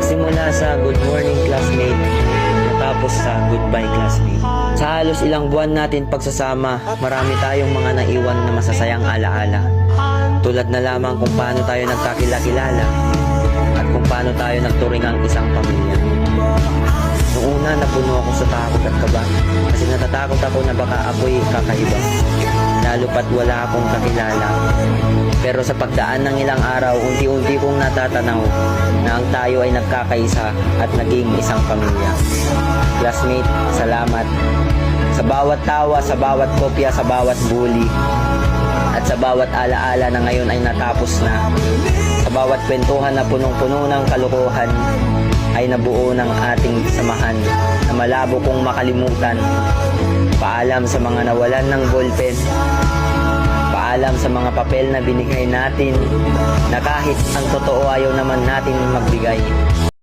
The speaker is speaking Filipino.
Nagsimula sa good morning classmate, natapos sa goodbye classmate. Sa halos ilang buwan natin pagsasama, marami tayong mga naiwan na masasayang alaala. Tulad na lamang kung paano tayo nagkakilala at kung paano tayo nagturing ang isang pamilya. Noong una, napuno ako sa takot at kaba kasi natatakot ako na baka ako'y kakaiba, lalo pat wala akong kakilala. Pero sa pagdaan ng ilang araw, unti-unti kong natatanaw na ang tayo ay nagkakaisa at naging isang pamilya. Classmate, salamat. Sa bawat tawa, sa bawat kopya, sa bawat bully, at sa bawat alaala na ngayon ay natapos na. Sa bawat kwentuhan na punong-puno ng kalokohan, ay nabuo ng ating samahan na malabo kong makalimutan. Paalam sa mga nawalan ng ballpen. Paalam sa mga papel na binigay natin na kahit ang totoo ayaw naman natin magbigay.